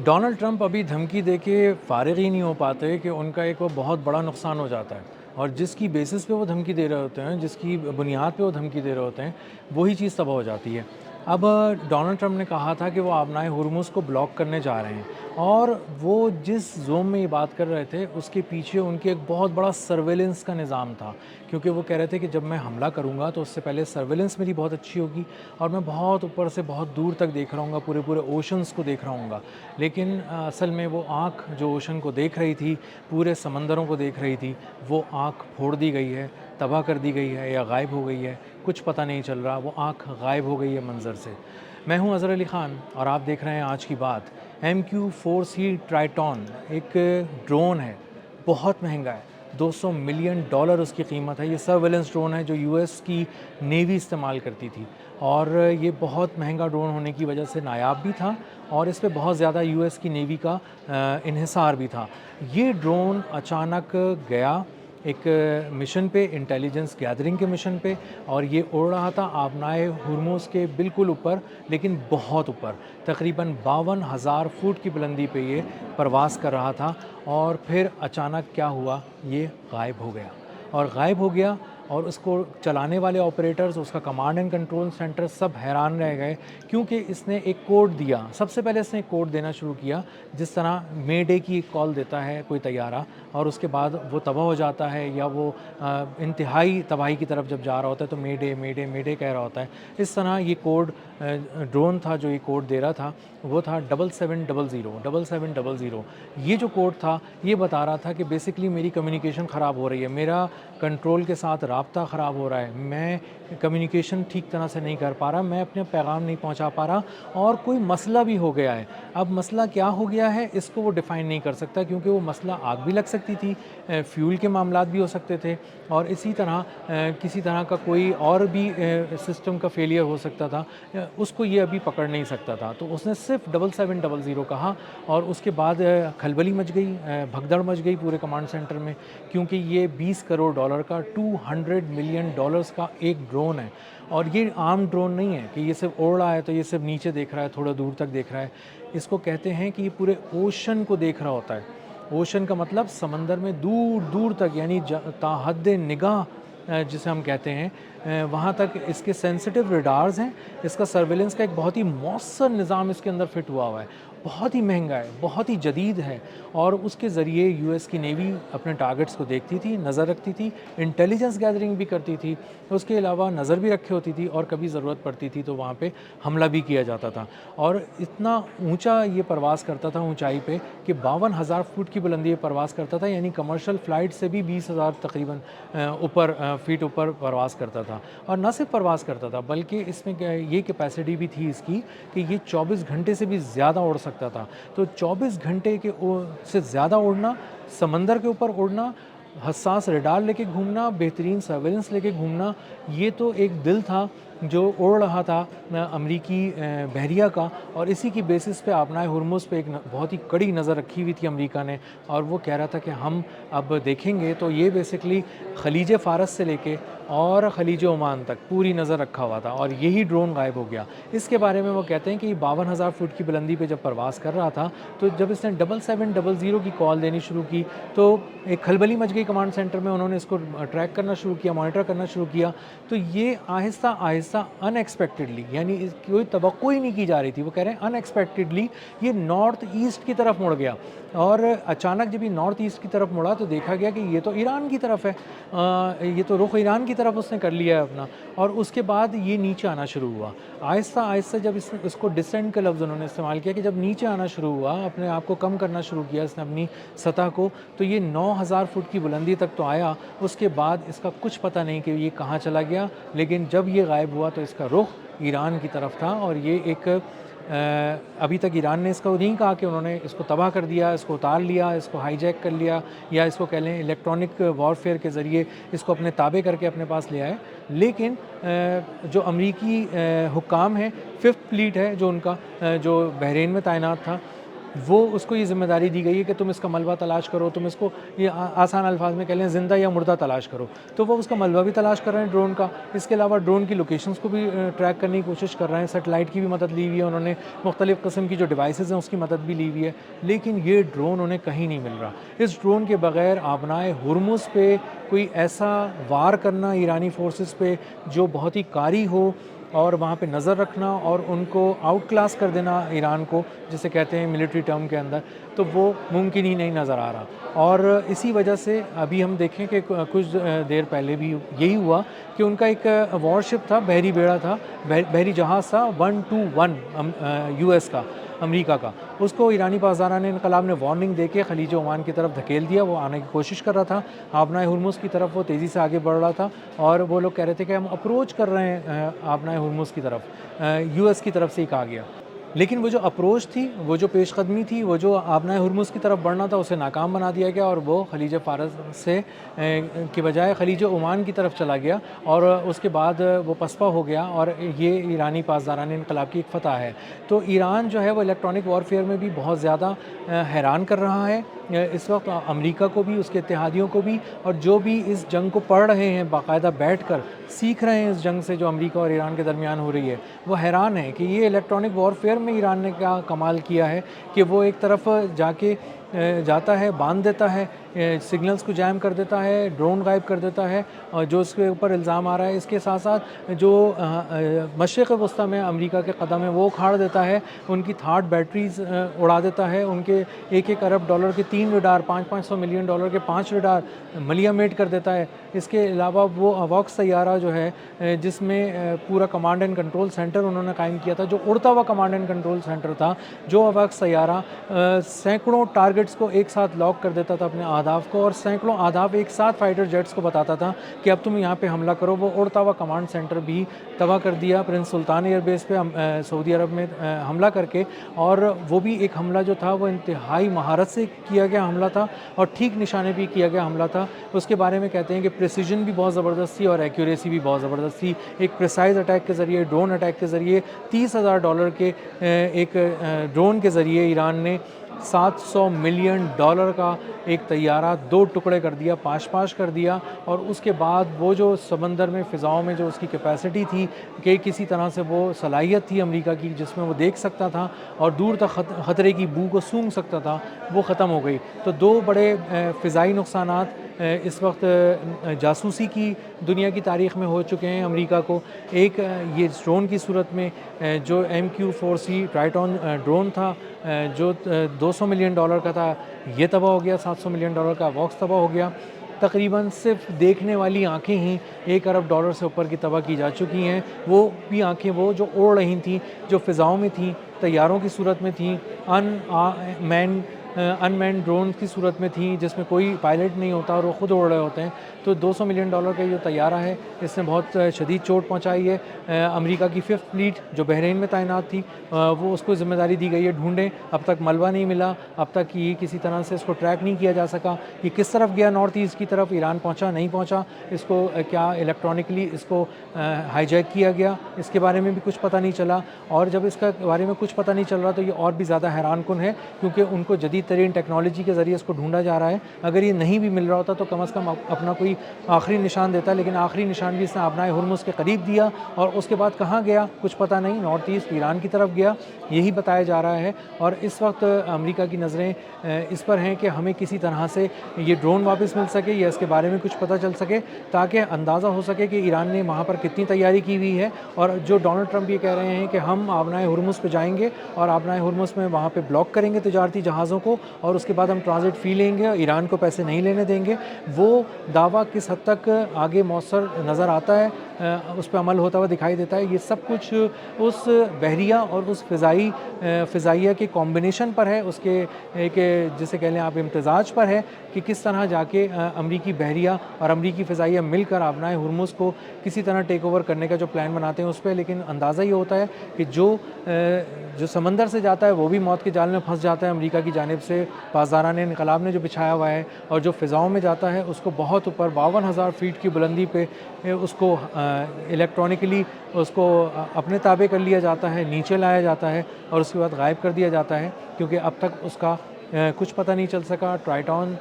Donald Trump ابھی دھمکی دے کے فارغ ہی نہیں ہو پاتے کہ ان کا ایک وہ بہت بڑا نقصان ہو جاتا ہے، اور جس کی بیسس پہ وہ دھمکی دے رہے ہوتے ہیں، جس کی بنیاد پہ وہ دھمکی دے رہے ہوتے ہیں، وہی چیز تباہ ہو جاتی ہے۔ اب ڈونلڈ ٹرمپ نے کہا تھا کہ وہ آبنائے ہرمز کو بلاک کرنے جا رہے ہیں، اور وہ جس زوم میں یہ بات کر رہے تھے اس کے پیچھے ان کے ایک بہت بڑا سرویلنس کا نظام تھا، کیونکہ وہ کہہ رہے تھے کہ جب میں حملہ کروں گا تو اس سے پہلے سرویلنس میری بہت اچھی ہوگی، اور میں بہت اوپر سے بہت دور تک دیکھ رہا ہوں گا، پورے پورے اوشنز کو دیکھ رہا ہوں گا۔ لیکن اصل میں وہ آنکھ جو اوشن کو دیکھ رہی تھی، پورے سمندروں کو دیکھ رہی تھی، وہ آنکھ پھوڑ دی گئی ہے، تباہ کر دی گئی ہے یا غائب ہو گئی ہے، کچھ پتہ نہیں چل رہا، وہ آنکھ غائب ہو گئی ہے منظر سے۔ میں ہوں اظہر علی خان اور آپ دیکھ رہے ہیں آج کی بات۔ MQ-4C ٹرائٹون ایک ڈرون ہے، بہت مہنگا ہے، $200 ملین اس کی قیمت ہے۔ یہ سرویلنس ڈرون ہے جو US کی نیوی استعمال کرتی تھی، اور یہ بہت مہنگا ڈرون ہونے کی وجہ سے نایاب بھی تھا، اور اس پہ بہت زیادہ US کی نیوی کا انحصار بھی تھا۔ یہ ڈرون اچانک گیا ایک مشن پہ، انٹیلیجنس گیدرنگ کے مشن پہ، اور یہ اڑ رہا تھا آبنائے ہرمز کے بالکل اوپر، لیکن بہت اوپر، تقریباً 52,000 فٹ کی بلندی پہ یہ پرواز کر رہا تھا، اور پھر اچانک کیا ہوا، یہ غائب ہو گیا، اور غائب ہو گیا، اور اس کو چلانے والے آپریٹرز، اس کا کمانڈ اینڈ کنٹرول سینٹر سب حیران رہ گئے، کیونکہ اس نے ایک کوڈ دیا۔ سب سے پہلے اس نے ایک کوڈ دینا شروع کیا، جس طرح مے ڈے کی ایک کال دیتا ہے کوئی طیارہ، اور اس کے بعد وہ تباہ ہو جاتا ہے، یا وہ انتہائی تباہی کی طرف جب جا رہا ہوتا ہے تو مے ڈے مے ڈے مے ڈے کہہ رہا ہوتا ہے۔ اس طرح یہ کوڈ ڈرون تھا جو یہ کوڈ دے رہا تھا، وہ تھا 7700 یہ جو کوڈ تھا یہ بتا رہا تھا کہ بیسکلی میری کمیونیکیشن خراب ہو رہی ہے، میرا کنٹرول کے ساتھ رابطہ خراب ہو رہا ہے، میں کمیونیکیشن ٹھیک طرح سے نہیں کر پا رہا، میں اپنے پیغام نہیں پہنچا پا رہا، اور کوئی مسئلہ بھی ہو گیا ہے۔ اب مسئلہ کیا ہو گیا ہے اس کو وہ ڈیفائن نہیں کر سکتا، کیونکہ وہ مسئلہ آگ بھی لگ سکتی تھی، فیول کے معاملات بھی ہو سکتے تھے، اور اسی طرح کسی طرح کا کوئی اور بھی سسٹم کا فیلئر ہو سکتا تھا، اس کو یہ ابھی پکڑ نہیں سکتا تھا۔ تو اس نے صرف 7700 کہا، اور اس کے بعد کھلبلی مچ گئی، بھگدڑ مچ گئی پورے کمانڈ سینٹر میں، کیونکہ یہ $20 کروڑ کا $200 ملین کا ایک ڈرون ہے، اور یہ عام ڈرون نہیں ہے کہ یہ صرف اڑ رہا ہے تو یہ صرف نیچے دیکھ رہا ہے، تھوڑا دور تک دیکھ رہا ہے۔ اس کو کہتے ہیں کہ یہ پورے اوشن کو دیکھ رہا ہوتا ہے۔ اوشن کا مطلب سمندر میں دور دور تک، یعنی تا حد نگاہ جسے ہم کہتے ہیں، وہاں تک اس کے سینسٹیو ریڈارز ہیں۔ اس کا سرویلنس کا ایک بہت ہی مؤثر نظام اس کے اندر فٹ ہوا ہوا ہے، بہت ہی مہنگا ہے، بہت ہی جدید ہے، اور اس کے ذریعے US کی نیوی اپنے ٹارگٹس کو دیکھتی تھی، نظر رکھتی تھی، انٹیلیجنس گیدرنگ بھی کرتی تھی، اس کے علاوہ نظر بھی رکھے ہوتی تھی، اور کبھی ضرورت پڑتی تھی تو وہاں پہ حملہ بھی کیا جاتا تھا۔ اور اتنا اونچا یہ پرواز کرتا تھا، اونچائی پہ کہ 52,000 فٹ کی بلندی پہ پرواز کرتا تھا، یعنی کمرشل فلائٹ سے بھی 20,000 تقریباً اوپر فیٹ اوپر پرواز کرتا تھا۔ اور نہ صرف پرواز کرتا تھا بلکہ اس میں یہ کیپیسٹی بھی تھی اس کی کہ یہ 24 گھنٹے سے بھی زیادہ اڑ سکتا تھا۔ تو 24 گھنٹے کے سے زیادہ اڑنا، سمندر کے اوپر اڑنا، حساس ریڈار لے کے گھومنا، بہترین سرویلنس لے کے گھومنا، یہ تو ایک دل تھا جو اڑ رہا تھا امریکی بحریہ کا، اور اسی کی بیسس پہ آبنائے ہرمز پہ ایک بہت ہی کڑی نظر رکھی ہوئی تھی امریکہ نے، اور وہ کہہ رہا تھا کہ ہم اب دیکھیں گے تو یہ بیسکلی خلیج فارس سے لے کے اور خلیج عمان تک پوری نظر رکھا ہوا تھا، اور یہی ڈرون غائب ہو گیا۔ اس کے بارے میں وہ کہتے ہیں کہ یہ 52,000 فٹ کی بلندی پہ جب پرواز کر رہا تھا تو جب اس نے 7700 کی کال دینی شروع کی تو ایک کھلبلی مچ گئی کمانڈ سینٹر میں، انہوں نے اس کو ٹریک کرنا شروع کیا، مانیٹر کرنا شروع کیا، تو یہ آہستہ آہستہ ان ایکسپیکٹڈلی، یعنی کوئی توقع ہی نہیں کی جا رہی تھی، وہ کہہ رہے ہیں ان ایکسپیکٹڈلی یہ نارتھ ایسٹ کی طرف مڑ گیا، اور اچانک جب یہ نارتھ ایسٹ کی طرف مڑا تو دیکھا گیا کہ یہ تو ایران کی طرف ہے، یہ تو رخ ایران کی طرف اس نے کر لیا ہے اپنا، اور اس کے بعد یہ نیچے آنا شروع ہوا آہستہ آہستہ۔ جب اس کو ڈسینڈ کا لفظ انہوں نے استعمال کیا کہ جب نیچے آنا شروع ہوا، اپنے آپ کو کم کرنا شروع کیا اس نے اپنی سطح کو، تو یہ 9,000 فٹ کی بلندی تک تو آیا، اس کے بعد اس کا کچھ پتہ نہیں کہ یہ کہاں چلا گیا، لیکن جب یہ غائب ہوا تو اس کا رخ ایران کی طرف تھا، اور یہ ایک ابھی تک ایران نے اس کو نہیں کہا کہ انہوں نے اس کو تباہ کر دیا، اس کو اتار لیا، اس کو ہائی جیک کر لیا، یا اس کو کہہ لیں الیکٹرانک وارفیئر کے ذریعے اس کو اپنے تابع کر کے اپنے پاس لے آئے، لیکن جو امریکی حکام ہیں، 5th فلیٹ ہے جو ان کا جو بحرین میں تعینات تھا، وہ اس کو یہ ذمہ داری دی گئی ہے کہ تم اس کا ملبہ تلاش کرو، تم اس کو یہ آسان الفاظ میں کہہ لیں زندہ یا مردہ تلاش کرو. تو وہ اس کا ملبہ بھی تلاش کر رہے ہیں ڈرون کا. اس کے علاوہ ڈرون کی لوکیشنز کو بھی ٹریک کرنے کی کوشش کر رہے ہیں. سیٹلائٹ کی بھی مدد لی ہوئی ہے انہوں نے، مختلف قسم کی جو ڈیوائسز ہیں اس کی مدد بھی لی ہوئی ہے، لیکن یہ ڈرون انہیں کہیں نہیں مل رہا. اس ڈرون کے بغیر آبنائے ہرمز پہ کوئی ایسا وار کرنا ایرانی فورسز پہ جو بہت ہی کاری ہو، اور وہاں پہ نظر رکھنا اور ان کو آؤٹ کلاس کر دینا ایران کو، جسے کہتے ہیں ملٹری ٹرم کے اندر، تو وہ ممکن ہی نہیں نظر آ رہا. اور اسی وجہ سے ابھی ہم دیکھیں کہ کچھ دیر پہلے بھی یہی ہوا کہ ان کا ایک وار شپ تھا، بحری بیڑا تھا، بحری جہاز تھا 121 یو ایس کا، امریکہ کا. اس کو ایرانی پاسداران انقلاب نے وارننگ دے کے خلیج عمان کی طرف دھکیل دیا. وہ آنے کی کوشش کر رہا تھا آبنائے ہرمز کی طرف، وہ تیزی سے آگے بڑھ رہا تھا، اور وہ لوگ کہہ رہے تھے کہ ہم اپروچ کر رہے ہیں آبنائے ہرمز کی طرف. یو ایس کی طرف سے ہی کہا گیا، لیکن وہ جو اپروچ تھی، وہ جو پیش قدمی تھی، وہ جو آبنائے ہرمز کی طرف بڑھنا تھا، اسے ناکام بنا دیا گیا، اور وہ خلیج فارس سے کے بجائے خلیج عمان کی طرف چلا گیا، اور اس کے بعد وہ پسپا ہو گیا. اور یہ ایرانی پاسداران انقلاب کی ایک فتح ہے. تو ایران جو ہے وہ الیکٹرانک وارفیئر میں بھی بہت زیادہ حیران کر رہا ہے اس وقت، امریکہ کو بھی، اس کے اتحادیوں کو بھی، اور جو بھی اس جنگ کو پڑھ رہے ہیں باقاعدہ بیٹھ کر سیکھ رہے ہیں اس جنگ سے جو امریکہ اور ایران کے درمیان ہو رہی ہے، وہ حیران ہیں کہ یہ الیکٹرانک وارفیئر میں ایران نے کیا کمال کیا ہے کہ وہ ایک طرف جا کے جاتا ہے، باندھ دیتا ہے، سگنلز کو جیم کر دیتا ہے، ڈرون غائب کر دیتا ہے، اور جو اس کے اوپر الزام آ رہا ہے. اس کے ساتھ ساتھ جو مشرق وسطیٰ میں امریکہ کے قدم ہے وہ اکھاڑ دیتا ہے، ان کی تھاٹ بیٹریز اڑا دیتا ہے، ان کے $1 ارب کے 3 ریڈار، $500 ملین کے 5 ریڈار ملیا میٹ کر دیتا ہے. اس کے علاوہ وہ اوکس طیارہ جو ہے جس میں پورا کمانڈ اینڈ کنٹرول سینٹر انہوں نے قائم کیا تھا، جو اڑتا ہوا کمانڈ اینڈ کنٹرول سینٹر تھا، جو اوکس طیارہ سینکڑوں ٹارگٹس کو ایک ساتھ لاک کر دیتا تھا اپنے اہداف کو، اور سینکڑوں اہداف ایک ساتھ فائٹر جیٹس کو بتاتا تھا کہ اب تم یہاں پہ حملہ کرو. وہ اڑتا ہوا کمانڈ سینٹر بھی تباہ کر دیا پرنس سلطان ایئر بیس پہ سعودی عرب میں حملہ کر کے. اور وہ بھی ایک حملہ جو تھا وہ انتہائی مہارت سے کیا گیا حملہ تھا، اور ٹھیک نشانے پہ کیا گیا حملہ تھا. اس کے بارے میں کہتے ہیں کہ پریسیجن بھی بہت زبردست تھی اور ایکوریسی بھی بہت زبردست تھی. ایک پریسائز اٹیک کے ذریعے، ڈرون اٹیک کے ذریعے، $30,000 کے ایک ڈرون کے ذریعے ایران نے $700 ملین کا ایک طیارہ 2 ٹکڑے کر دیا، پاش کر دیا. اور اس کے بعد وہ جو سمندر میں، فضاؤں میں جو اس کی کیپیسٹی تھی کہ کسی طرح سے وہ صلاحیت تھی امریکہ کی جس میں وہ دیکھ سکتا تھا اور دور تک خطرے کی بو کو سونگھ سکتا تھا، وہ ختم ہو گئی. تو 2 بڑے فضائی نقصانات اس وقت جاسوسی کی دنیا کی تاریخ میں ہو چکے ہیں امریکہ کو. ایک یہ ڈرون کی صورت میں جو MQ-4C ٹرائٹون ڈرون تھا جو $200 ملین کا تھا، یہ تباہ ہو گیا. $700 ملین کا واکس تباہ ہو گیا. تقریباً صرف دیکھنے والی آنکھیں ہی $1 ارب سے اوپر کی تباہ کی جا چکی ہیں. وہ بھی آنکھیں وہ جو اڑ رہی تھیں، جو فضاؤں میں تھیں، طیاروں کی صورت میں تھیں، ان مین ڈرون کی صورت میں تھیں جس میں کوئی پائلٹ نہیں ہوتا اور وہ خود اڑ رہے ہوتے ہیں. تو $200 ملین کا جو طیارہ ہے اس نے بہت شدید چوٹ پہنچائی ہے. امریکہ کی 5th فلیٹ جو بحرین میں تعینات تھی، وہ اس کو ذمہ داری دی گئی ہے ڈھونڈیں. اب تک ملبہ نہیں ملا، اب تک یہ کسی طرح سے اس کو ٹریک نہیں کیا جا سکا. یہ کس طرف گیا، نارتھ ایسٹ کی طرف، ایران پہنچا نہیں پہنچا، اس کو کیا الیکٹرانکلی اس کو ہائی جیک کیا گیا، اس کے بارے میں بھی کچھ پتہ نہیں چلا. اور جب اس کا بارے میں کچھ پتہ نہیں چل رہا تو یہ اور بھی زیادہ حیران کن ہے، کیونکہ ان کو جدید ترین ٹیکنالوجی کے ذریعے اس کو ڈھونڈا جا رہا ہے. اگر یہ نہیں بھی مل رہا ہوتا تو کم از کم اپنا کوئی آخری نشان دیتا، لیکن آخری نشان بھی اس نے آبنائے ہرمز کے قریب دیا، اور اس کے بعد کہاں گیا کچھ پتہ نہیں. نارتھ ایسٹ ایران کی طرف گیا، یہی بتایا جا رہا ہے. اور اس وقت امریکہ کی نظریں اس پر ہیں کہ ہمیں کسی طرح سے یہ ڈرون واپس مل سکے یا اس کے بارے میں کچھ پتہ چل سکے، تاکہ اندازہ ہو سکے کہ ایران نے وہاں پر کتنی تیاری کی ہوئی ہے. اور جو ڈونلڈ ٹرمپ یہ کہہ رہے ہیں کہ ہم آبنائے ہرمز پہ جائیں گے اور آبنائے ہرمز میں وہاں پہ بلاک کریں گے تجارتی جہازوں کو، اور اس کے بعد ہم ٹرانزٹ فی لیں گے، ایران کو پیسے نہیں لینے دیں گے، وہ دعویٰ کس حد تک آگے مؤثر نظر آتا ہے، اس پہ عمل ہوتا ہوا دکھائی دیتا ہے. یہ سب کچھ اس بحریہ اور اس فضائیہ کے کمبینیشن پر ہے، اس کے ایک جسے کہہ لیں آپ امتزاج پر ہے کہ کس طرح جا کے امریکی بحریہ اور امریکی فضائیہ مل کر آبنائے ہرمز کو کسی طرح ٹیک اوور کرنے کا جو پلان بناتے ہیں اس پہ. لیکن اندازہ یہ ہوتا ہے کہ جو سمندر سے جاتا ہے وہ بھی موت کے جال میں پھنس جاتا ہے امریکہ کی جانب سے. پاسداران انقلاب نے جو بچھایا ہوا ہے، اور جو فضاؤں میں جاتا ہے اس کو بہت اوپر 52,000 فیٹ کی بلندی پہ اس کو الیکٹرانکلی اس کو اپنے تابع کر لیا جاتا ہے، نیچے لایا جاتا ہے اور اس کے بعد غائب کر دیا جاتا ہے، کیونکہ اب تک اس کا کچھ پتہ نہیں چل سکا۔ ٹرائٹون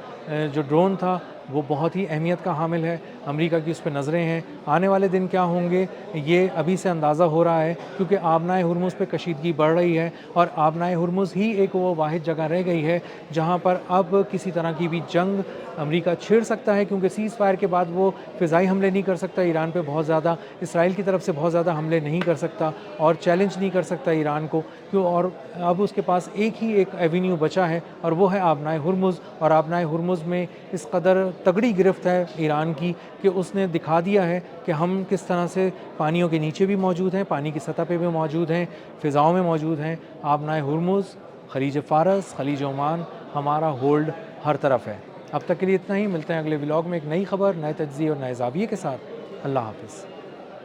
جو ڈرون تھا وہ بہت ہی اہمیت کا حامل ہے، امریکہ کی اس پہ نظریں ہیں۔ آنے والے دن کیا ہوں گے یہ ابھی سے اندازہ ہو رہا ہے، کیونکہ آبنائے ہرمز پہ کشیدگی بڑھ رہی ہے، اور آبنائے ہرمز ہی ایک وہ واحد جگہ رہ گئی ہے جہاں پر اب کسی طرح کی بھی جنگ امریکہ چھیڑ سکتا ہے، کیونکہ سیز فائر کے بعد وہ فضائی حملے نہیں کر سکتا ایران پہ بہت زیادہ، اسرائیل کی طرف سے بہت زیادہ حملے نہیں کر سکتا اور چیلنج نہیں کر سکتا ایران کو، اور اب اس کے پاس ایک ہی ایک ایونیو بچا ہے، اور وہ ہے آبنائے ہرمز۔ اور آبنائے ہرمز میں اس قدر تگڑی گرفت ہے ایران کی کہ اس نے دکھا دیا ہے کہ ہم کس طرح سے پانیوں کے نیچے بھی موجود ہیں، پانی کی سطح پہ بھی موجود ہیں، فضاؤں میں موجود ہیں۔ آبنائے ہرمز، خلیج فارس، خلیج عمان، ہمارا ہولڈ ہر طرف ہے۔ اب تک کے لیے اتنا ہی، ملتے ہیں اگلے ولاگ میں ایک نئی خبر، نئے تجزیے اور نئے زاویے کے ساتھ۔ اللہ حافظ۔